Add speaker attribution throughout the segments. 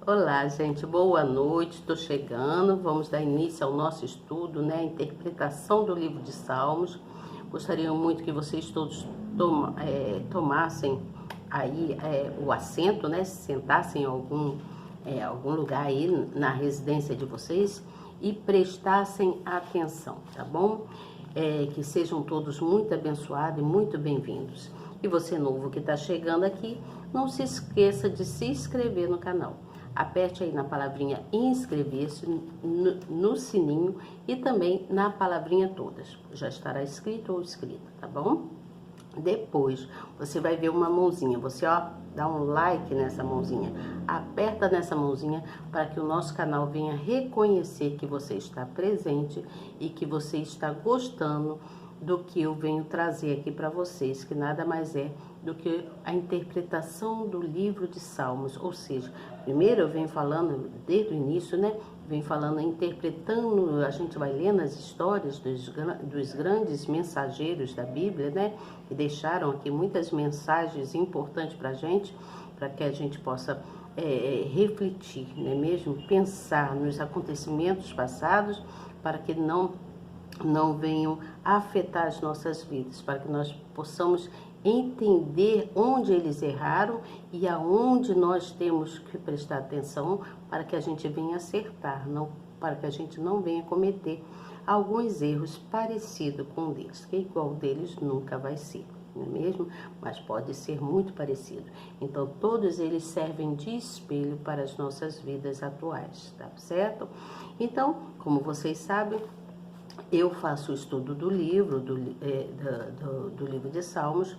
Speaker 1: Olá, gente, boa noite, estou chegando, vamos dar início ao nosso estudo, né, a interpretação do livro de Salmos. Gostaria muito que vocês todos tomassem aí o assento, né, se sentassem em algum lugar aí na residência de vocês e prestassem atenção, tá bom? Que sejam todos muito abençoados e muito bem-vindos. E você novo que está chegando aqui, não se esqueça de se inscrever no canal. Aperte aí na palavrinha inscrever-se, no sininho e também na palavrinha todas. Já estará escrito ou escrita, tá bom? Depois, você vai ver uma mãozinha. Você, dá um like nessa mãozinha. Aperta nessa mãozinha para que o nosso canal venha reconhecer que você está presente e que você está gostando do que eu venho trazer aqui para vocês, que nada mais é do que a interpretação do livro de Salmos, ou seja, primeiro eu venho falando desde o início, né? Venho falando, interpretando, a gente vai lendo as histórias dos grandes mensageiros da Bíblia, né? Que deixaram aqui muitas mensagens importantes para que a gente possa refletir, né? Mesmo pensar nos acontecimentos passados, para que não venham afetar as nossas vidas, para que nós possamos entender onde eles erraram e aonde nós temos que prestar atenção para que a gente venha acertar, para que a gente não venha cometer alguns erros parecidos com o deles, que igual deles nunca vai ser, não é mesmo? Mas pode ser muito parecido. Então, todos eles servem de espelho para as nossas vidas atuais, tá certo? Então, como vocês sabem, eu faço o estudo do livro, do livro de Salmos.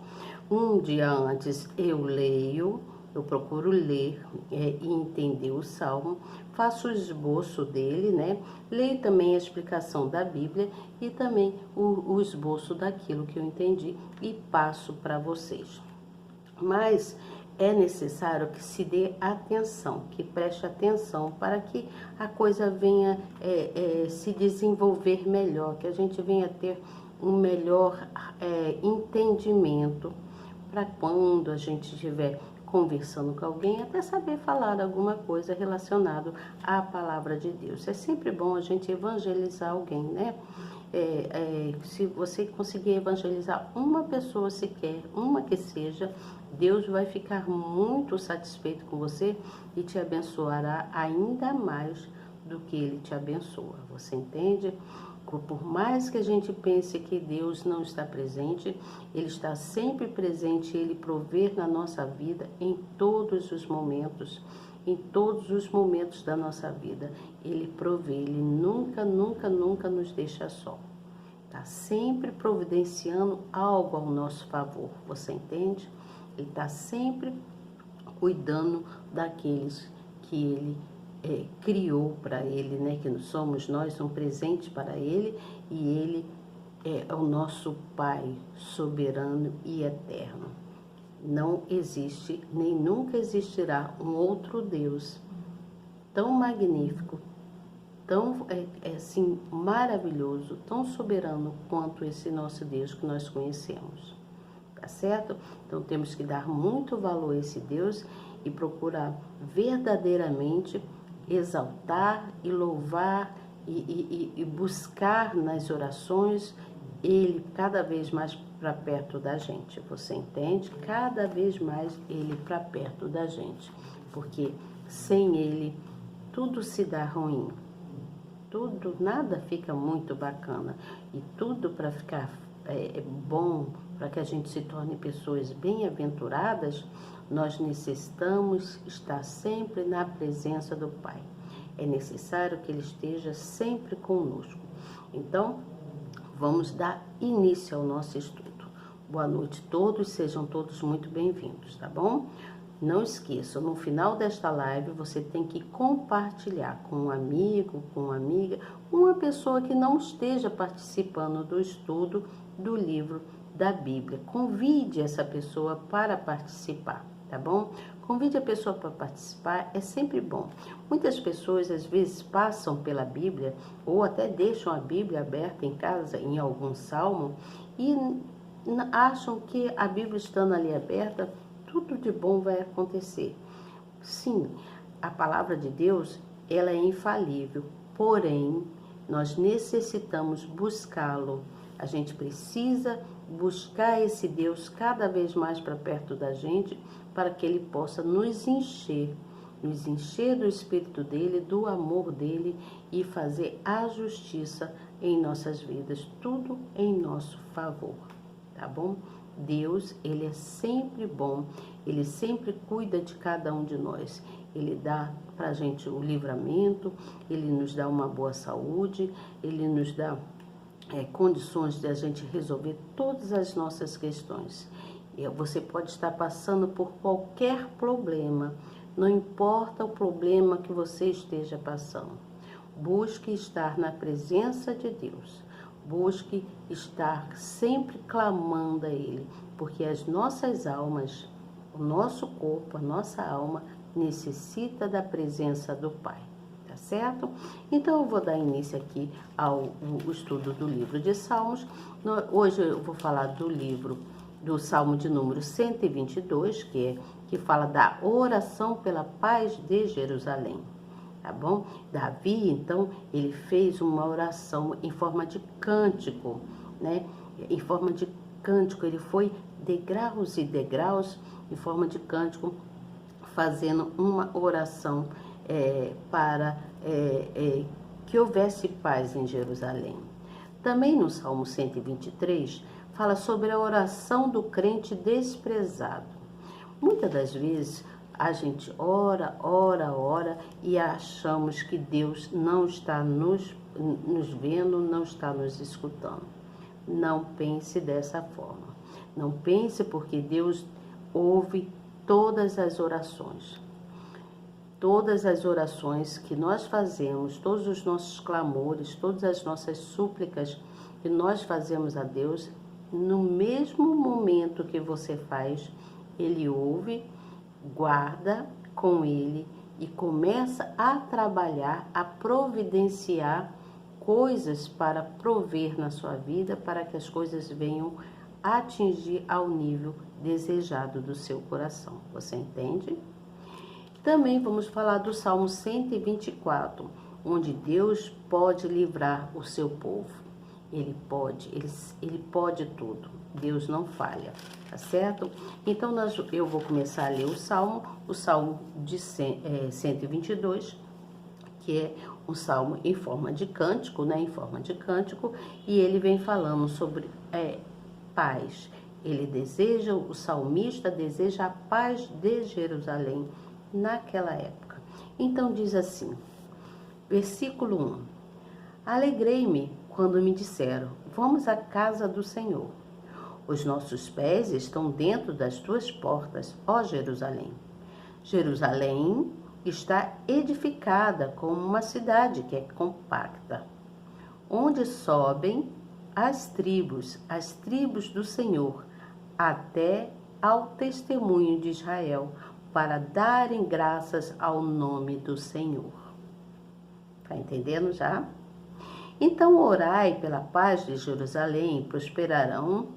Speaker 1: Um dia antes eu procuro ler e entender o Salmo, faço o esboço dele, né? Leio também a explicação da Bíblia e também o esboço daquilo que eu entendi e passo para vocês. Mas é necessário que se dê atenção, que preste atenção para que a coisa venha se desenvolver melhor, que a gente venha ter um melhor entendimento para quando a gente estiver conversando com alguém, até saber falar alguma coisa relacionada à palavra de Deus. É sempre bom a gente evangelizar alguém, né? Se você conseguir evangelizar uma pessoa sequer, uma que seja, Deus vai ficar muito satisfeito com você e te abençoará ainda mais do que Ele te abençoa. Você entende? Por mais que a gente pense que Deus não está presente, Ele está sempre presente, Ele provê na nossa vida em todos os momentos. Em todos os momentos da nossa vida, Ele provê, Ele nunca nos deixa só. Está sempre providenciando algo ao nosso favor, você entende? Ele está sempre cuidando daqueles que Ele criou para Ele, né? Que somos nós, um presente para Ele, e Ele é o nosso Pai soberano e eterno. Não existe, nem nunca existirá um outro Deus tão magnífico, tão assim maravilhoso, tão soberano quanto esse nosso Deus que nós conhecemos. Tá certo? Então temos que dar muito valor a esse Deus e procurar verdadeiramente exaltar e louvar e buscar nas orações Ele cada vez mais para perto da gente, você entende? Cada vez mais Ele para perto da gente, porque sem Ele tudo se dá ruim, nada fica muito bacana, e tudo para ficar bom, para que a gente se torne pessoas bem-aventuradas, nós necessitamos estar sempre na presença do Pai. É necessário que Ele esteja sempre conosco. Então, vamos dar início ao nosso estudo. Boa noite a todos, sejam todos muito bem-vindos, tá bom? Não esqueça, no final desta live você tem que compartilhar com um amigo, com uma amiga, uma pessoa que não esteja participando do estudo do livro da Bíblia. Convide essa pessoa para participar, tá bom? Convide a pessoa para participar, é sempre bom. Muitas pessoas às vezes passam pela Bíblia ou até deixam a Bíblia aberta em casa, em algum salmo, e acham que a Bíblia estando ali aberta, tudo de bom vai acontecer. Sim, a palavra de Deus, ela é infalível, porém, nós necessitamos buscá-lo. A gente precisa buscar esse Deus cada vez mais para perto da gente, para que Ele possa nos encher do Espírito dEle, do amor dEle e fazer a justiça em nossas vidas, tudo em nosso favor, tá bom? Deus, Ele é sempre bom, Ele sempre cuida de cada um de nós. Ele dá pra gente o livramento, Ele nos dá uma boa saúde, Ele nos dá condições de a gente resolver todas as nossas questões. Você pode estar passando por qualquer problema, não importa o problema que você esteja passando. Busque estar na presença de Deus. Busque estar sempre clamando a Ele, porque as nossas almas, o nosso corpo, a nossa alma, necessita da presença do Pai, tá certo? Então eu vou dar início aqui ao estudo do livro de Salmos. Hoje eu vou falar do Salmo de número 122, que fala da oração pela paz de Jerusalém. Tá bom? Davi, então, ele fez uma oração em forma de cântico, né? Em forma de cântico, ele foi degraus e degraus, em forma de cântico, fazendo uma oração para que houvesse paz em Jerusalém. Também no Salmo 123, fala sobre a oração do crente desprezado. Muitas das vezes, a gente ora e achamos que Deus não está nos vendo, não está nos escutando. Não pense dessa forma. Não pense, porque Deus ouve todas as orações. Todas as orações que nós fazemos, todos os nossos clamores, todas as nossas súplicas que nós fazemos a Deus, no mesmo momento que você faz, Ele ouve, guarda com Ele e começa a trabalhar, a providenciar coisas para prover na sua vida, para que as coisas venham atingir ao nível desejado do seu coração. Você entende? Também vamos falar do Salmo 124, onde Deus pode livrar o seu povo. Ele pode tudo. Deus não falha, tá certo? Então, eu vou começar a ler o Salmo de 122, que é um salmo em forma de cântico, né? Em forma de cântico, e ele vem falando sobre paz. O salmista deseja a paz de Jerusalém naquela época. Então, diz assim, versículo 1. Alegrei-me quando me disseram, vamos à casa do Senhor. Os nossos pés estão dentro das tuas portas, ó Jerusalém. Jerusalém está edificada como uma cidade que é compacta, onde sobem as tribos do Senhor, até ao testemunho de Israel, para darem graças ao nome do Senhor. Tá entendendo já? Então, orai pela paz de Jerusalém, prosperarão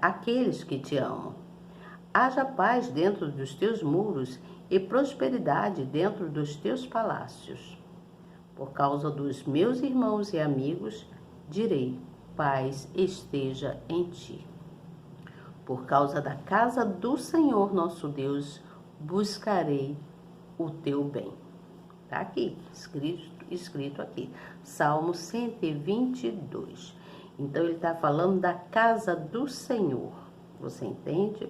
Speaker 1: aqueles que te amam. Haja paz dentro dos teus muros e prosperidade dentro dos teus palácios. Por causa dos meus irmãos e amigos, direi, paz esteja em ti. Por causa da casa do Senhor nosso Deus, buscarei o teu bem. Tá aqui, escrito aqui, Salmo 122. Então, ele está falando da casa do Senhor, você entende?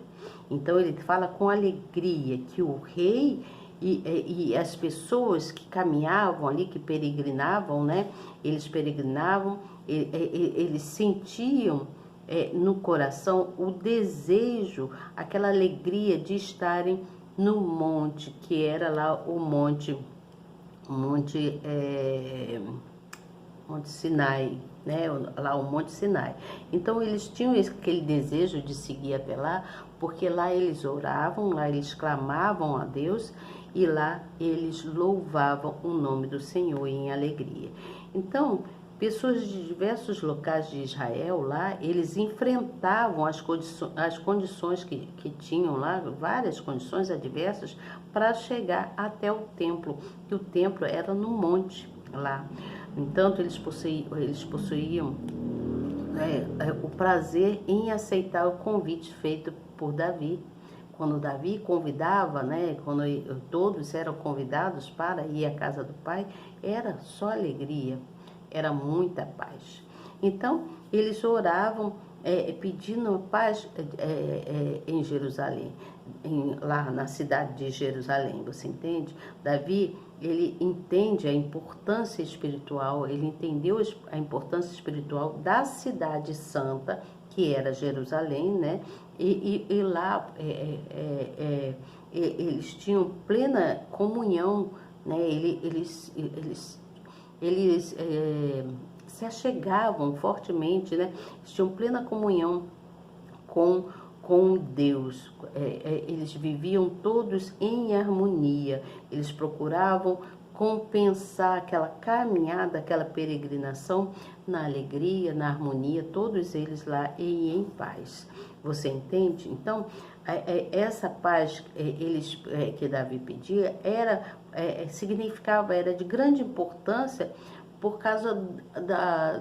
Speaker 1: Então, ele fala com alegria que o rei e as pessoas que caminhavam ali, que peregrinavam, né? Eles peregrinavam, eles sentiam no coração o desejo, aquela alegria de estarem no monte, que era lá o Monte Sinai, né? Lá o Monte Sinai. Então eles tinham aquele desejo de seguir até lá, porque lá eles oravam, lá eles clamavam a Deus e lá eles louvavam o nome do Senhor em alegria. Então, Pessoas de diversos locais de Israel lá, eles enfrentavam as condições que tinham lá, várias condições adversas, para chegar até o templo, que o templo era no monte lá. Entanto, eles possuíam o prazer em aceitar o convite feito por Davi. Quando Davi convidava, né, quando todos eram convidados para ir à casa do Pai, era só alegria, era muita paz. Então, eles oravam pedindo paz em Jerusalém, lá na cidade de Jerusalém, você entende? Davi, ele entende a importância espiritual, ele entendeu a importância espiritual da cidade santa, que era Jerusalém, né? E lá eles tinham plena comunhão, né? Eles se achegavam fortemente, né? Eles tinham plena comunhão com Deus. Eles viviam todos em harmonia. Eles procuravam compensar aquela caminhada, aquela peregrinação na alegria, na harmonia, todos eles lá e em paz. Você entende? Então, essa paz que Davi pedia significava, era de grande importância por causa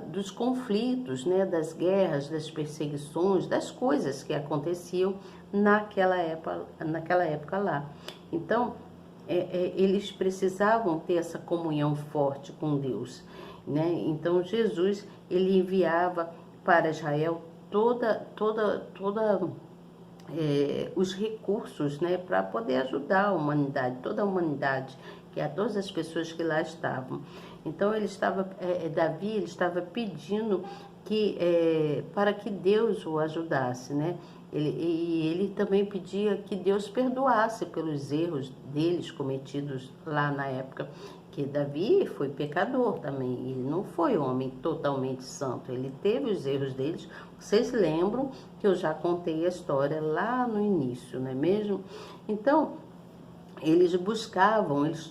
Speaker 1: dos conflitos, né, das guerras, das perseguições, das coisas que aconteciam naquela época lá. Então, eles precisavam ter essa comunhão forte com Deus, né? Então, Jesus, ele enviava para Israel os recursos, né, para poder ajudar a humanidade, toda a humanidade, que é todas as pessoas que lá estavam. Então Davi ele estava pedindo para que Deus o ajudasse, né? Ele também pedia que Deus perdoasse pelos erros deles cometidos lá na época, que Davi foi pecador também, ele não foi homem totalmente santo, ele teve os erros deles. Vocês lembram que eu já contei a história lá no início, não é mesmo? Então, eles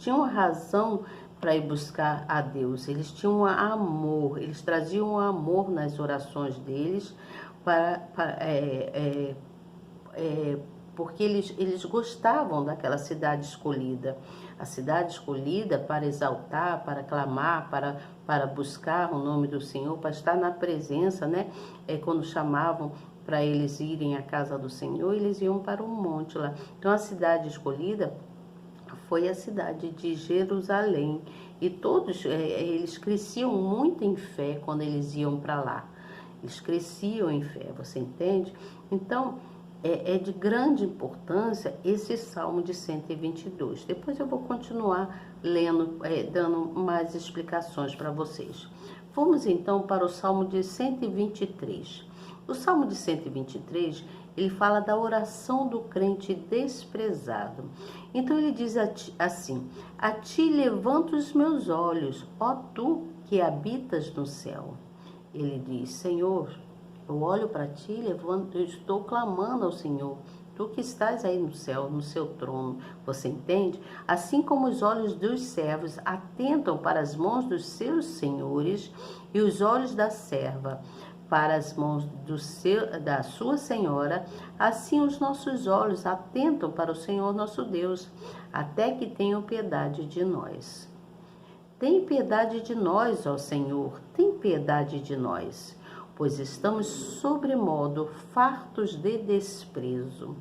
Speaker 1: tinham razão para ir buscar a Deus, eles tinham amor, eles traziam amor nas orações deles, porque eles gostavam daquela cidade escolhida, a cidade escolhida para exaltar, para clamar, para buscar o nome do Senhor, para estar na presença, né? Quando chamavam para eles irem à casa do Senhor, eles iam para o monte lá. Então, a cidade escolhida foi a cidade de Jerusalém, e todos eles cresciam muito em fé quando eles iam para lá. Eles cresciam em fé, você entende? Então, é de grande importância esse Salmo de 122. Depois eu vou continuar lendo, dando mais explicações para vocês. Vamos então para o Salmo de 123. O Salmo de 123, ele fala da oração do crente desprezado. Então ele diz assim: a ti levanto os meus olhos, ó tu que habitas no céu. Ele diz: Senhor, eu olho para ti, eu estou clamando ao Senhor. Tu que estás aí no céu, no seu trono, você entende? Assim como os olhos dos servos atentam para as mãos dos seus senhores e os olhos da serva para as mãos da sua senhora, assim os nossos olhos atentam para o Senhor nosso Deus, até que tenham piedade de nós. Tem piedade de nós, ó Senhor, tem piedade de nós, pois estamos sobremodo fartos de desprezo.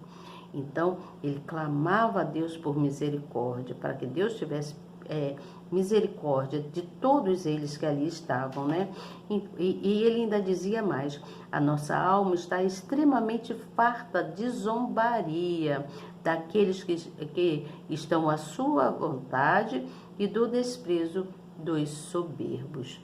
Speaker 1: Então, ele clamava a Deus por misericórdia, para que Deus tivesse misericórdia de todos eles que ali estavam, né? E ele ainda dizia mais: a nossa alma está extremamente farta de zombaria daqueles que estão à sua vontade e do desprezo dos soberbos.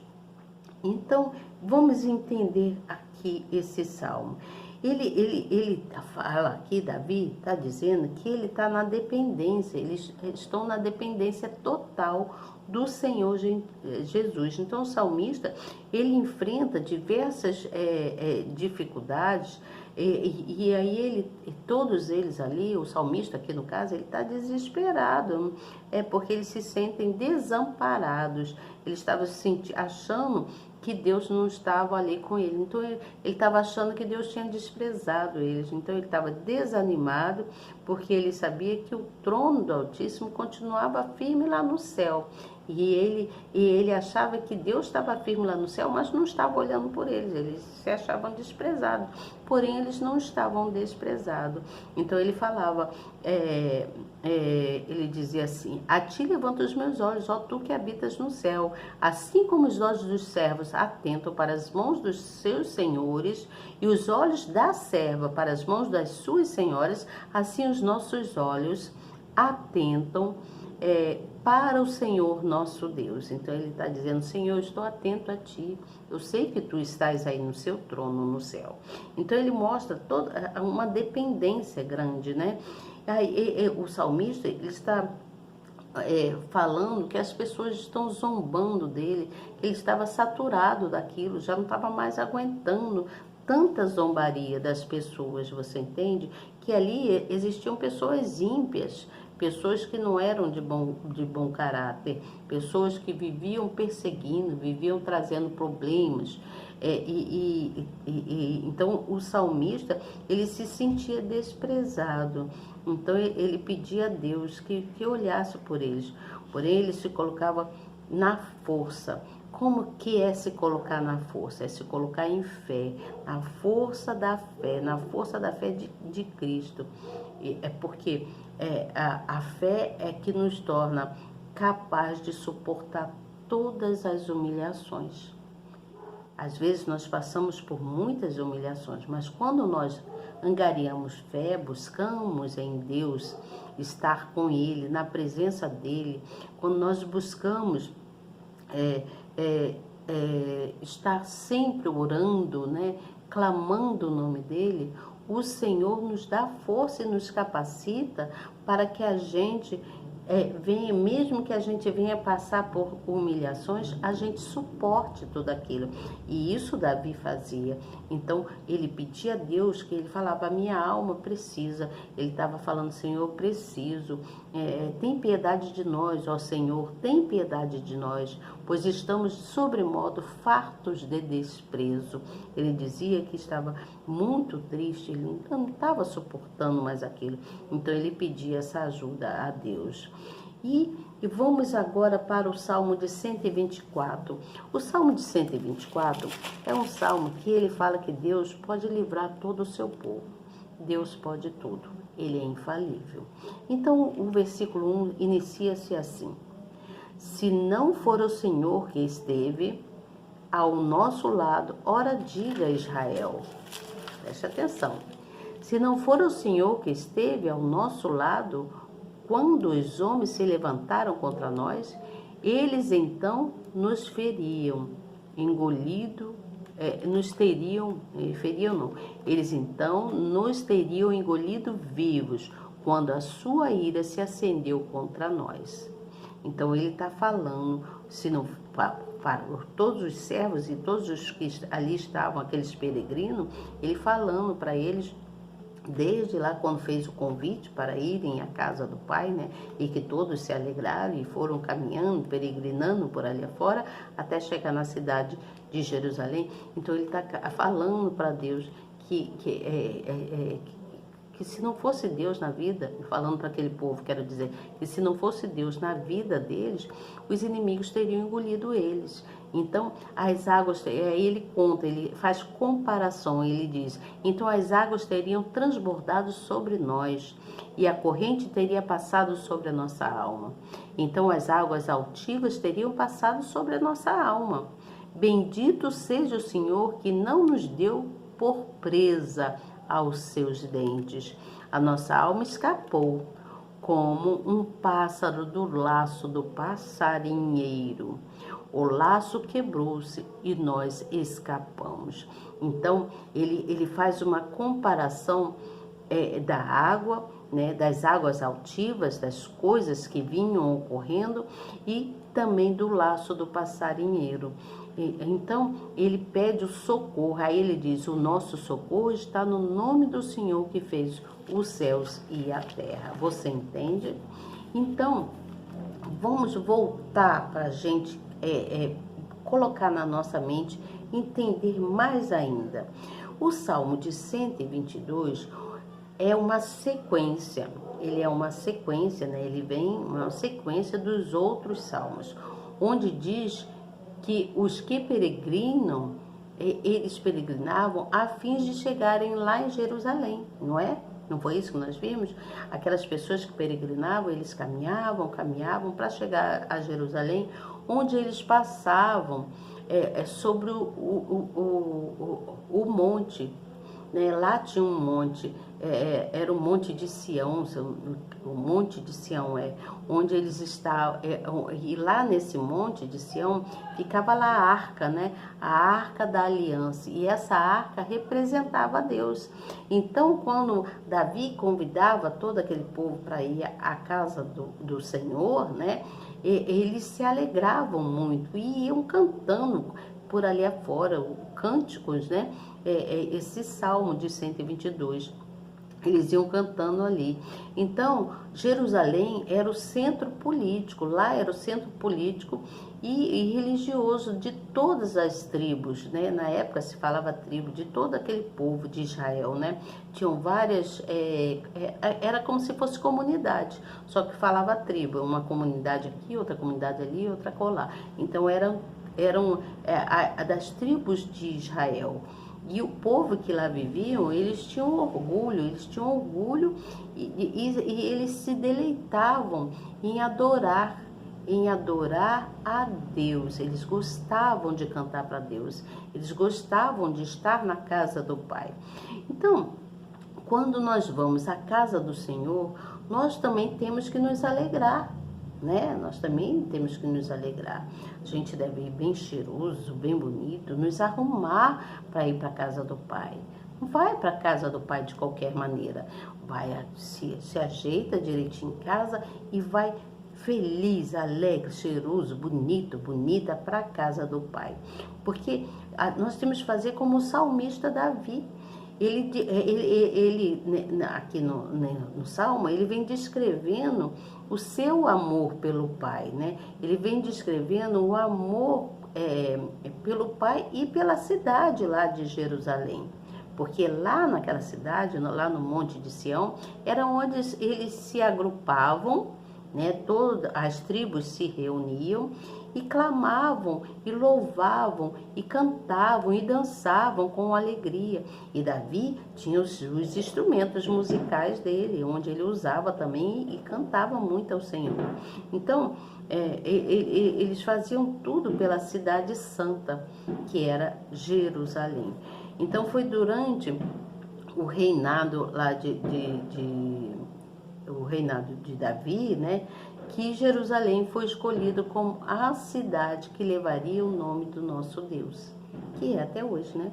Speaker 1: Então, vamos entender aqui esse salmo. Ele fala aqui, Davi está dizendo que ele está na dependência, eles estão na dependência total do Senhor Jesus. Então, o salmista, ele enfrenta diversas dificuldades, e aí todos eles ali, o salmista aqui no caso, ele está desesperado, porque eles se sentem desamparados, ele estava achando que Deus não estava ali com ele. Então ele estava achando que Deus tinha desprezado eles. Então ele estava desanimado, porque ele sabia que o trono do Altíssimo continuava firme lá no céu. E ele achava que Deus estava firme lá no céu, mas não estava olhando por eles se achavam desprezados. Porém, eles não estavam desprezados. Então ele falava, ele dizia assim: a ti levanto os meus olhos, ó tu que habitas no céu, assim como os olhos dos servos atentam para as mãos dos seus senhores, e os olhos da serva para as mãos das suas senhoras, assim os nossos olhos atentam para o Senhor nosso Deus. Então ele está dizendo: Senhor, eu estou atento a ti, eu sei que tu estás aí no seu trono no céu. Então ele mostra toda uma dependência grande, né? Aí, o salmista, ele está falando que as pessoas estão zombando dele, que ele estava saturado daquilo, já não estava mais aguentando tanta zombaria das pessoas, você entende? Que ali existiam pessoas ímpias, pessoas que não eram de bom caráter, pessoas que viviam perseguindo, viviam trazendo problemas. Então o salmista, ele se sentia desprezado. Então ele pedia a Deus que olhasse por eles. Porém ele se colocava na força. Como que é se colocar na força? É se colocar em fé, na força da fé de Cristo. É porque a fé é que nos torna capaz de suportar todas as humilhações. Às vezes nós passamos por muitas humilhações, mas quando nós angariamos fé, buscamos em Deus estar com Ele, na presença dEle, quando nós buscamos estar sempre orando, né, clamando o nome dEle, o Senhor nos dá força e nos capacita para que a gente venha, mesmo que a gente venha passar por humilhações, a gente suporte tudo aquilo. E isso Davi fazia. Então ele pedia a Deus, que ele falava: a minha alma precisa. Ele estava falando: Senhor, preciso. Tem piedade de nós, ó Senhor, tem piedade de nós, pois estamos sobremodo fartos de desprezo. Ele dizia que estava muito triste, ele não estava suportando mais aquilo. Então ele pedia essa ajuda a Deus. E vamos agora para o Salmo de 124. O Salmo de 124 é um salmo que ele fala que Deus pode livrar todo o seu povo. Deus pode tudo, ele é infalível. Então o versículo 1 inicia-se assim: se não for o Senhor que esteve ao nosso lado, ora diga Israel. Preste atenção. Se não for o Senhor que esteve ao nosso lado, quando os homens se levantaram contra nós, eles então nos feriam, eles então nos teriam engolido vivos, quando a sua ira se acendeu contra nós. Então ele está falando, se não para todos os servos e todos os que ali estavam, aqueles peregrinos, ele falando para eles, desde lá quando fez o convite para irem à casa do Pai, né? E que todos se alegraram e foram caminhando, peregrinando por ali afora, até chegar na cidade de Jerusalém. Então ele está falando para Deus que se não fosse Deus na vida, falando para aquele povo, quero dizer, que se não fosse Deus na vida deles, os inimigos teriam engolido eles. Então, as águas, ele conta, ele faz comparação, ele diz: então as águas teriam transbordado sobre nós, e a corrente teria passado sobre a nossa alma. Então as águas altivas teriam passado sobre a nossa alma. Bendito seja o Senhor que não nos deu por presa aos seus dentes. A nossa alma escapou como um pássaro do laço do passarinheiro. O laço quebrou-se e nós escapamos. Então ele faz uma comparação da água, né, das águas altivas, das coisas que vinham ocorrendo, e também do laço do passarinheiro. Então ele pede o socorro, aí ele diz: o nosso socorro está no nome do Senhor que fez os céus e a terra. Você entende? Então vamos voltar para a gente colocar na nossa mente, entender mais ainda. O Salmo de 122 é uma sequência, ele é uma sequência, né? Ele vem uma sequência dos outros salmos, onde diz que os que peregrinam, eles peregrinavam a fim de chegarem lá em Jerusalém, não é? Não foi isso que nós vimos? Aquelas pessoas que peregrinavam, eles caminhavam para chegar a Jerusalém, onde eles passavam sobre o monte, né? Lá tinha um monte, era o Monte de Sião, o Monte de Sião onde eles estavam, e lá nesse Monte de Sião ficava lá a arca, né? A arca da aliança, e essa arca representava Deus. Então, quando Davi convidava todo aquele povo para ir à casa do Senhor, né? Eles se alegravam muito e iam cantando por ali afora, cânticos, né? Esse Salmo de 122. Eles iam cantando ali. Então, Jerusalém era o centro político, lá era o centro político e religioso de todas as tribos, né? Na época se falava tribo, de todo aquele povo de Israel, né? Tinham várias, era como se fosse comunidade, só que falava tribo, uma comunidade aqui, outra comunidade ali, outra acolá. Então, eram das tribos de Israel. E o povo que lá viviam, eles tinham orgulho e eles se deleitavam em adorar a Deus. Eles gostavam de cantar para Deus, eles gostavam de estar na casa do Pai. Então, quando nós vamos à casa do Senhor, nós também temos que nos alegrar, né? Nós também temos que nos alegrar. A gente deve ir bem cheiroso, bem bonito, nos arrumar para ir para a casa do Pai. Não vai para a casa do Pai de qualquer maneira. Vai, se ajeita direitinho em casa e vai feliz, alegre, cheiroso, bonita para a casa do Pai. Porque nós temos que fazer como o salmista Davi. Ele aqui no Salmo, ele vem descrevendo o seu amor pelo Pai, né? Ele vem descrevendo o amor pelo Pai e pela cidade lá de Jerusalém. Porque lá naquela cidade, lá no Monte de Sião, era onde eles se agrupavam, né? Todas as tribos se reuniam e clamavam, e louvavam, e cantavam, e dançavam com alegria. E Davi tinha os instrumentos musicais dele, onde ele usava também e cantava muito ao Senhor. Então, eles faziam tudo pela cidade santa, que era Jerusalém. Então, foi durante o reinado lá o reinado de Davi, né, que Jerusalém foi escolhido como a cidade que levaria o nome do nosso Deus, que é até hoje, né?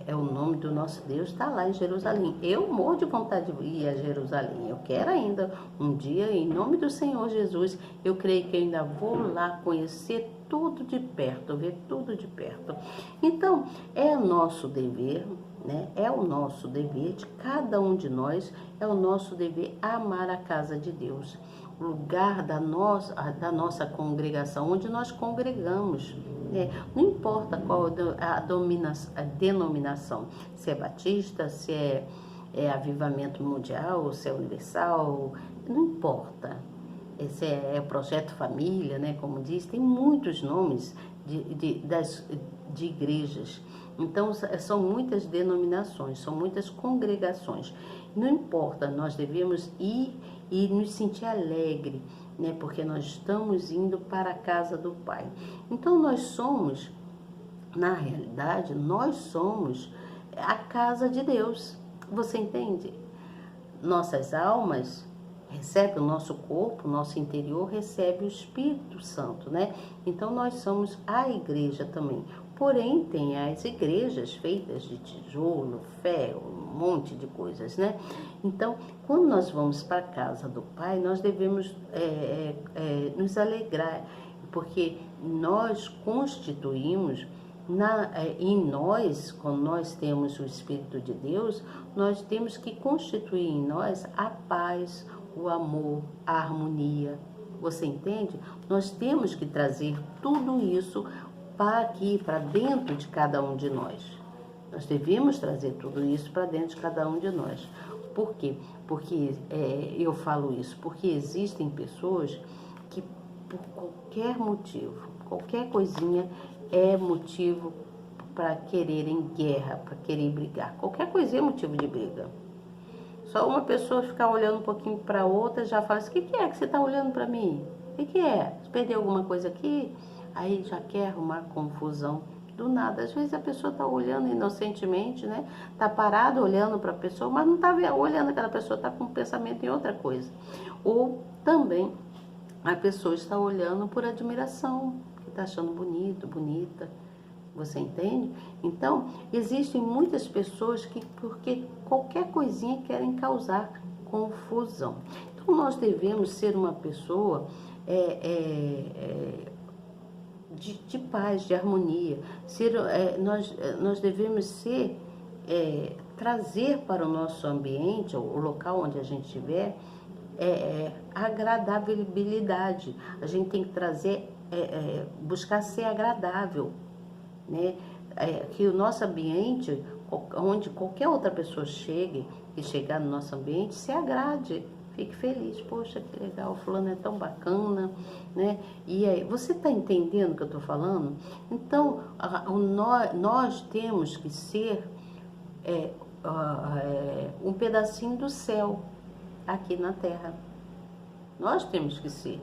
Speaker 1: O nome do nosso Deus está lá em Jerusalém. Eu morro de vontade de ir a Jerusalém. Eu quero ainda um dia, em nome do Senhor Jesus, eu creio que ainda vou lá conhecer tudo de perto, ver tudo de perto. Então, é nosso dever, né? É o nosso dever de cada um de nós, é o nosso dever amar a casa de Deus, o lugar da nossa congregação, onde nós congregamos. Não importa qual a denominação, se é batista, se é avivamento mundial, se é universal, não importa. Esse é o projeto família, né? Como diz, tem muitos nomes de igrejas. Então, são muitas denominações, são muitas congregações. Não importa, nós devemos ir e nos sentir alegre, né? Porque nós estamos indo para a casa do Pai. Então, na realidade, nós somos a casa de Deus. Você entende? Nossas almas recebem o nosso corpo, o nosso interior recebe o Espírito Santo, né? Então, nós somos a igreja também. Porém, tem as igrejas feitas de tijolo, ferro, um monte de coisas, né? Então, quando nós vamos para a casa do Pai, nós devemos nos alegrar, porque nós constituímos em nós, quando nós temos o Espírito de Deus, nós temos que constituir em nós a paz, o amor, a harmonia, Você entende? Nós temos que trazer tudo isso para aqui, para dentro de cada um de nós. Nós devemos trazer tudo isso para dentro de cada um de nós. Por quê? Porque eu falo isso? Porque existem pessoas que, por qualquer motivo, qualquer coisinha é motivo para quererem guerra, para querer brigar. Qualquer coisinha é motivo de briga. Só uma pessoa ficar olhando um pouquinho para outra já fala assim, o que é que você está olhando para mim? O que é? Você perdeu alguma coisa aqui? Aí já quer arrumar confusão do nada. Às vezes a pessoa está olhando inocentemente, né? Está parada olhando para a pessoa, mas não está olhando aquela pessoa, está com o pensamento em outra coisa. Ou também a pessoa está olhando por admiração, que está achando bonito, bonita. Você entende? Então, existem muitas pessoas que, porque qualquer coisinha, querem causar confusão. Então, nós devemos ser uma pessoa de paz, de harmonia. Nós devemos trazer para o nosso ambiente, o local onde a gente estiver, agradabilidade. A gente tem que trazer, buscar ser agradável. Né? Que o nosso ambiente, onde qualquer outra pessoa chegue, que chegar no nosso ambiente, se agrade, fique feliz. Poxa, que legal, fulano é tão bacana, né? E aí, você está entendendo o que eu estou falando? Então, nós temos que ser um pedacinho do céu aqui na Terra. Nós temos que ser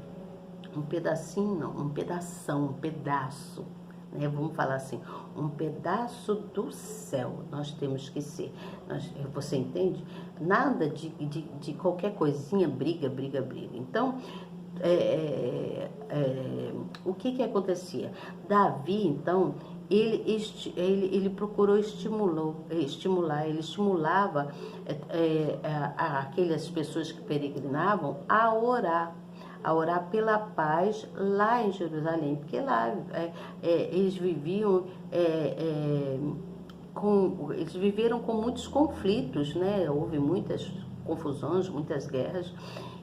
Speaker 1: um pedacinho, não, um pedação, um pedaço. Vamos falar assim, um pedaço do céu nós temos que ser. Você entende? Nada de qualquer coisinha, briga. Então, o que acontecia? Davi, então, ele procurou estimular, ele estimulava aquelas pessoas que peregrinavam a orar pela paz lá em Jerusalém, porque lá eles viviam eles viveram com muitos conflitos, né? Houve muitas confusões, muitas guerras,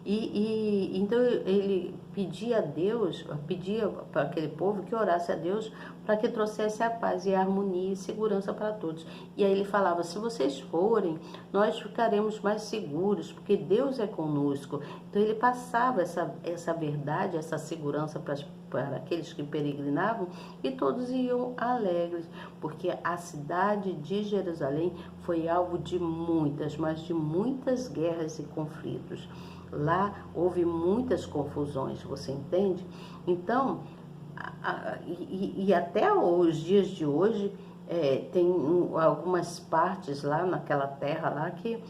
Speaker 1: e então ele pedia a Deus, pedia para aquele povo que orasse a Deus para que trouxesse a paz e a harmonia e segurança para todos. E aí ele falava, se vocês forem, nós ficaremos mais seguros, porque Deus é conosco. Então ele passava essa verdade, essa segurança para aqueles que peregrinavam, e todos iam alegres, porque a cidade de Jerusalém foi alvo de muitas, mas de muitas guerras e conflitos. Lá houve muitas confusões, você entende? Então, e até os dias de hoje, tem algumas partes lá naquela terra lá que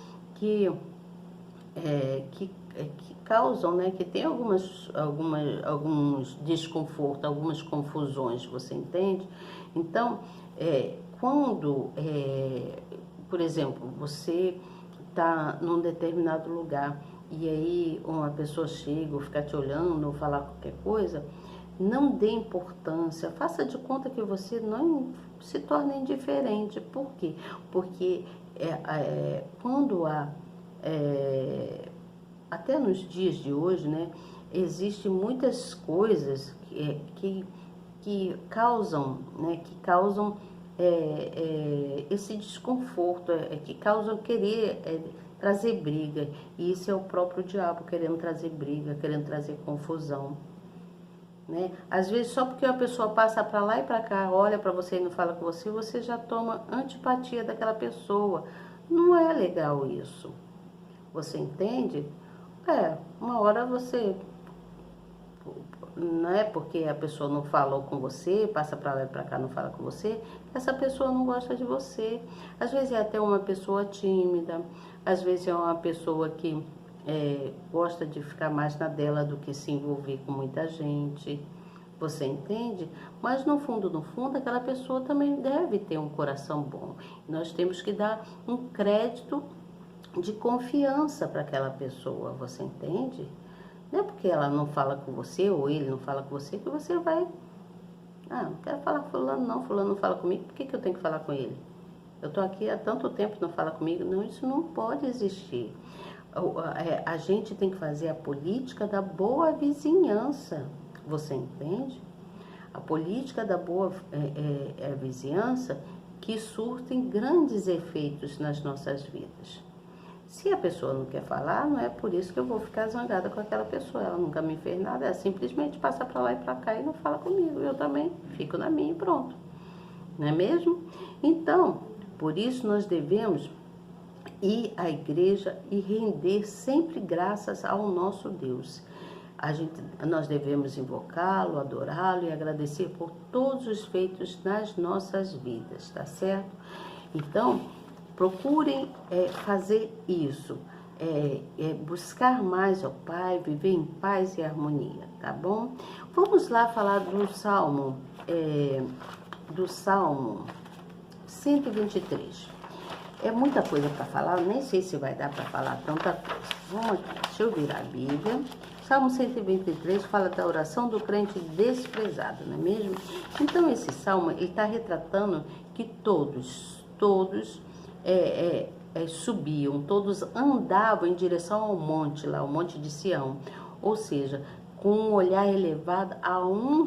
Speaker 1: causam, né, que tem alguns desconfortos, algumas confusões, você entende? Então, quando, por exemplo, você está num determinado lugar e aí uma pessoa chega ou fica te olhando ou falar qualquer coisa, não dê importância, faça de conta que você não se torna indiferente. Por quê? Porque quando há, até nos dias de hoje, né, existem muitas coisas que causam, né, esse desconforto, que causam querer trazer briga, e isso é o próprio diabo querendo trazer briga, querendo trazer confusão, né? Às vezes só porque a pessoa passa para lá e para cá, olha para você e não fala com você, você já toma antipatia daquela pessoa. Não é legal isso, você entende? Uma hora você, não é porque a pessoa não falou com você, passa para lá e para cá, não fala com você, essa pessoa não gosta de você. Às vezes é até uma pessoa tímida, às vezes é uma pessoa que gosta de ficar mais na dela do que se envolver com muita gente, você entende? Mas no fundo, aquela pessoa também deve ter um coração bom. Nós temos que dar um crédito de confiança para aquela pessoa, você entende? Não é porque ela não fala com você ou ele não fala com você que você vai... não quero falar com fulano não fala comigo, por que eu tenho que falar com ele? Eu estou aqui há tanto tempo e não fala comigo. Não, isso não pode existir. A gente tem que fazer a política da boa vizinhança, você entende? A política da boa vizinhança que surtem grandes efeitos nas nossas vidas. Se a pessoa não quer falar, não é por isso que eu vou ficar zangada com aquela pessoa. Ela nunca me fez nada, ela simplesmente passa para lá e para cá e não fala comigo. Eu também fico na minha e pronto. Não é mesmo? Então, por isso nós devemos ir à igreja e render sempre graças ao nosso Deus. Nós devemos invocá-lo, adorá-lo e agradecer por todos os feitos nas nossas vidas, tá certo? Então, procurem fazer isso, buscar mais ao Pai, viver em paz e harmonia, tá bom? Vamos lá falar do Salmo 123. É muita coisa para falar, eu nem sei se vai dar para falar tanta coisa. Vamos aqui, deixa eu virar a Bíblia. Salmo 123 fala da oração do crente desprezado, não é mesmo? Então esse salmo está retratando que todos subiam, todos andavam em direção ao monte lá, o monte de Sião, ou seja, com um olhar elevado a uma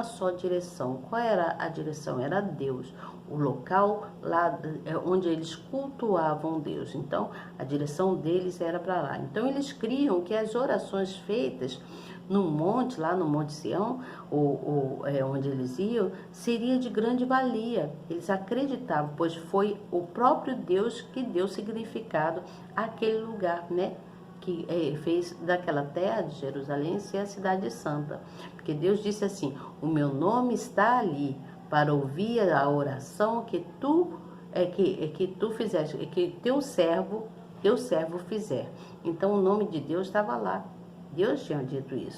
Speaker 1: só direção. Qual era a direção? Era Deus, o local lá onde eles cultuavam Deus. Então, a direção deles era para lá. Então, eles criam que as orações feitas no monte, lá no Monte Sião, onde eles iam, seria de grande valia. Eles acreditavam, pois foi o próprio Deus que deu significado àquele lugar, né? Que fez daquela terra de Jerusalém ser a cidade santa. Porque Deus disse assim: o meu nome está ali para ouvir a oração que tu fizeste, que teu servo fizer. Então o nome de Deus estava lá. Deus tinha dito isso.